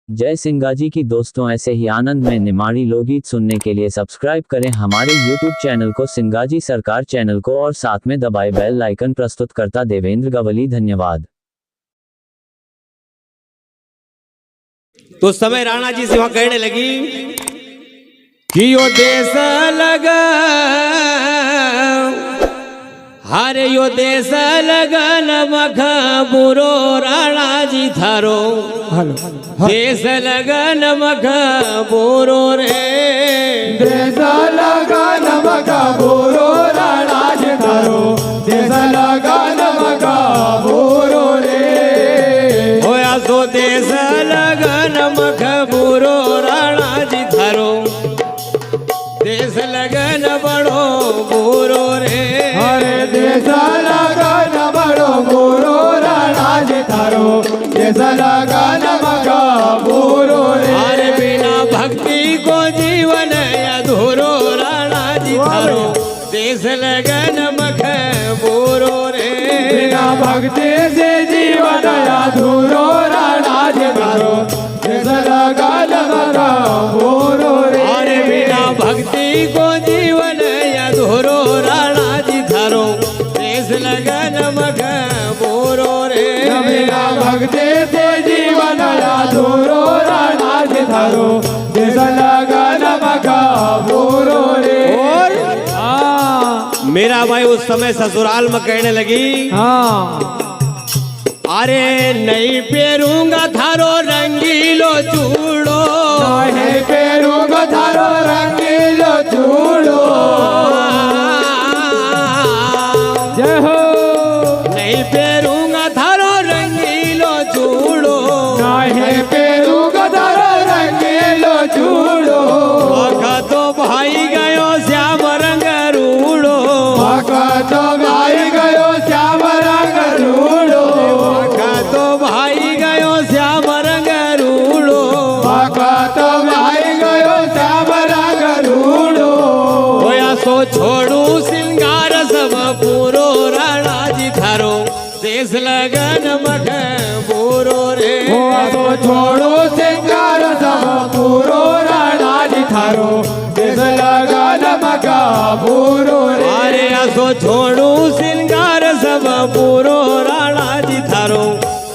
जय सिंगाजी की दोस्तों, ऐसे ही आनंद में निमाड़ी लोकगीत सुनने के लिए सब्सक्राइब करें हमारे YouTube चैनल को, सिंगाजी सरकार चैनल को, और साथ में दबाए बेल आइकन। प्रस्तुत करता देवेंद्र गवली। धन्यवाद। तो समय राणा जी से वहां कहने लगी कि यो देश लगा, हरे यो देश लगन मखा बुरो राणा जी थारो, देश लगन मखा बुरो रे, देश लगन मखा बुरो राणा जी थारो, देश लगन मखा बुरो रे, होया सो देश लगन मखा बुरो राणा जी थारो, देश लगन बड़ो बुरो रे, अरे देश लगन बड़ो बुरो राणा जी थारो, देश लगन मखा बुरो रे, अरे बिना भक्ति को जीवन अधूरो राणा जी थारो, देश लगन मखा बुरो रे, बिना भक्ति से जीवन अधूरो राणा जी थारो, देश लगन मखा बुरो रे, अरे बिना भक्ति को जीवन अधूरो राणा जी थारो, देश लगन मखा बुरो रे, बिना भक्ति से जीवन अधूरो राणा जी थारो, देश लगन मखा बुरो रे। मेरा भाई उस समय ससुराल में कहने लगी, अरे नहीं पेरूंगा थारो रंगीलो चूड़ो, नहीं पेरूंगा थारो रंगीलो चूड़ो, जय हो। नहीं पेरूंगा थारो रंगीलो चूड़ो, नहीं पेरूंगा थारो रंगीलो चूड़ो, आखा तो भाई गयो श्याम रंग रूड़ो, आखा तो भाई गयो श्याम रंग रूड़ो, आखा तो भाई गयो श्याम रंग रूड़ो, आखा तो भाई गयो श्याम रंग रूड़ो, होया सो छोड़ू सिंगार सब पूरो राणा जी थारो, देश लगन मख पूरो रे, होया तो छोड़ो सिंगार सब पूरो राणा जी थारो, देश लगन मखा पूरो रे, अरे असो छोड़ू सिंगार सब पूरो राणा जी थारो,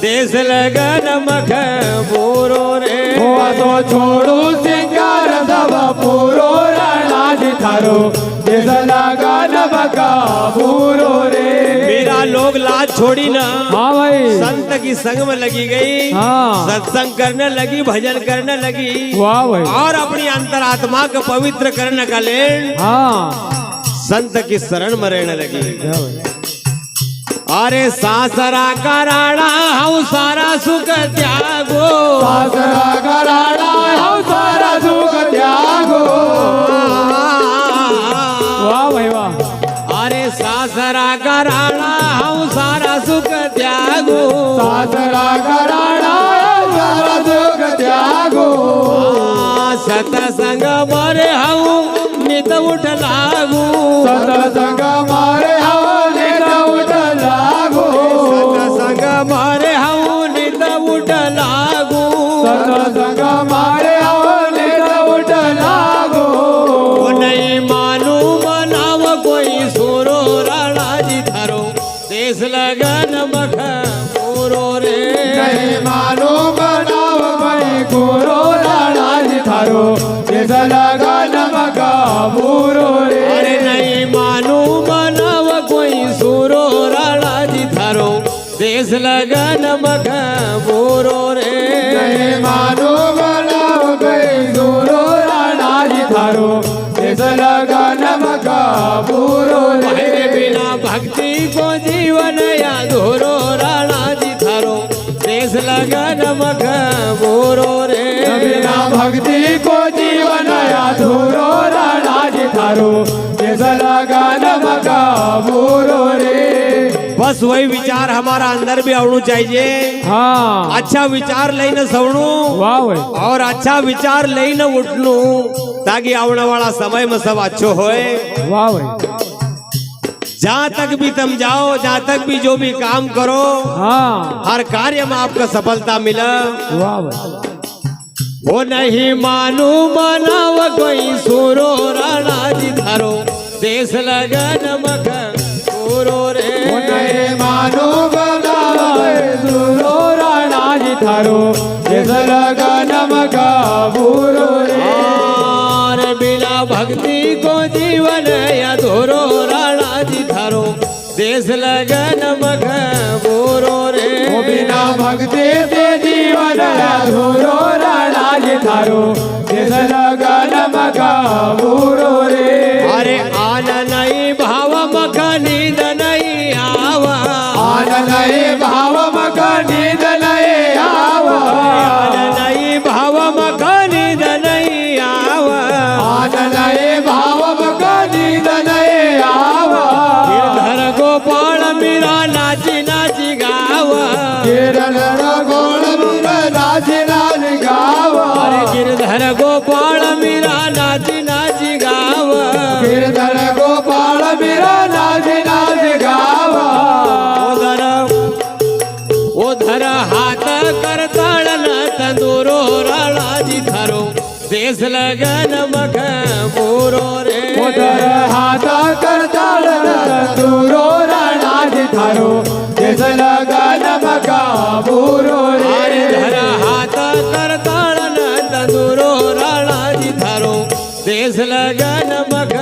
देश लगन मख पूरो रे, होया तो छोड़ो सिंगार सब पूरो राणा जी थारो, देश लगन मखा पूरो रे। मेरा लोग लाज छोड़ी ना, हाँ भाई, संत की संग में लगी गई, हाँ। सत्संग करने लगी, भजन करने लगी, वाह भाई, और अपनी अंतरात्मा को पवित्र करने का लेन हाँ, संत की शरण में रहने लगी। अरे सासरा का राणा हूँ सारा सुख त्यागो, सासरा का राणा हम सारा सुख त्यागो, वाह भाई वाह, अरे सासरा का राणा हूँ सारा सुख त्यागो, सासरा का राणा हम सारा सुख त्यागो, सतसंग मरे हूँ नित उठ लागू, सतसंग मारे हम नित उठ लागो, सतसंग मरे हूँ नित उठ लागू, सतसंग मारे हम नित उठ लागो, वो नहीं मानू मनाव कोई सुरो राणा जी थारो, देश लगन मख पूरो रे, नहीं मानो बनाव भाई गुरु राणा जी थारो, देश लगन मखा पूरो रे, अरे नहीं मानू मनाव कोई सुरो राणा जी थारो, देश लगन मख पूरो रे, नहीं मानो बनाव भाई गुरु राणा जी थारो, देश लगन मखा पूरो रे, मेरे बिना भक्ति को जीवन अधूरो राणा जी थारो, देश लगन मख पूरो रे, बिना भक्ति को जीवन अधूरो राणा जी थारो, देश लगन मखा पूरो रे। बस वही विचार हमारा अंदर भी आवणु चाहिए, हाँ, अच्छा विचार लઈને सवणु, वाह भाई, और अच्छा विचार लઈને उठनु, ताकि आने वाला समय में सब अच्छो होए। वाह भाई, जहाँ तक भी तुम जाओ, जहाँ तक भी जो भी काम करो, हाँ, हर कार्य में आपको सफलता मिला। वाह भाई, वो नहीं मानू बनाव कोई सूरो राणाजी थारो देश लगन मख पूरो रे नहीं मानो बनावे सुरो राणाजी थारो देश लगन मका पूरो रे और बिना भक्ति को जीवन अधूरो राणाजी थारो देश लगन मख पूरो रे बिना भक्ति से जीवन अधूरो राणाजी थारो देश लगन मका पूरो रे अरे आन नहीं भाव मख नींद नहीं आवा आन नहीं भाव मका नींद नहीं आवा आन नहीं भाव मख नींद नहीं आवा आन नहीं भाव मका नींद नहीं आवा गिरधर गोपाल मीरा नाची नाची गावा गिरधर गोपाल मीरा नाची नाची गावा अरे गिरधर गोपाल मीरा नाची नाची गावा गिरधर गोपाल मीरा नाची नाची गावा उधर हाथ करताल तंदूरो राणाजी थारो देश लगन मख पूरो रे उधर हाथ करताल तंदूरो राणाजी थारो देश लगन मका पूरो रे धर हाथ करताल तंदूरो राणाजी थारो देश लगन मख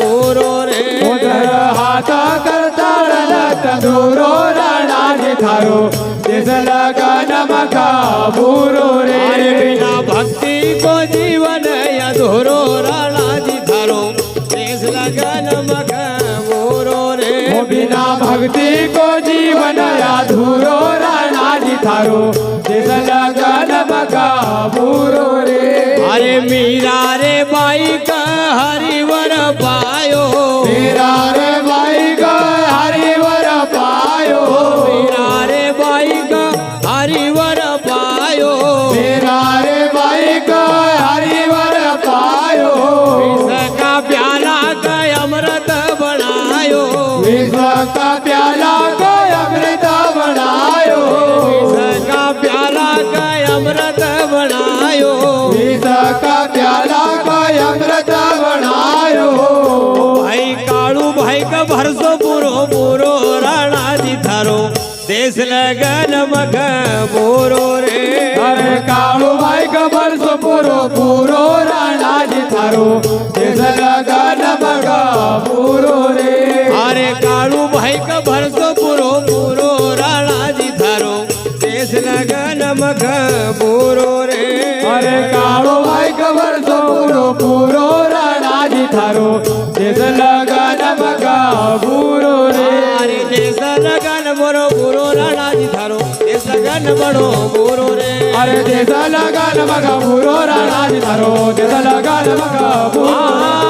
पूरो रे उधर हाथ करताल तंदूरो राणाजी थारो देश लगन मका पूरो रे बिना भक्ति को जीवन अधूरो राणाजी थारो देश लगन मख पूरो रे बिना भक्ति को जीवन अधूरो राणाजी थारो देश लगन मका पूरो रे अरे मीरा रे बाई का हरिवर पायो मेरा रे भाई का हरिवर पायो मीरा रे बाई का हरिवर पायो मेरा रे भाई का हरिवर पायो विष का प्याला का अमृत बनायो विश्व का प्याला को अमृत बनायो विष का प्याला का अमृत बनायो विश्व का प्याला को अमृत बनायो भाई काळू भाई का भरसो पूरो पूरो राणाजी थारो देश लगन मख पूरो रे अरे काळू भाई का बरसो पूरो पूरो राणाजी थारो देश लगन मका पूरो रे अरे काळू भाई का भरसो पूरो पूरो राणाजी थारो देश लगन मख पूरो रे अरे काळू भाई का बरसो पूरो पूरो राणाजी थारो देश लगन मका पूरो रे अरे देश लगन बरो पूरो राणाजी थारो देश लगन बड़ो पूरो रे अरे देश लगन मका पूरो राणाजी थारो देश लगन मका पूरो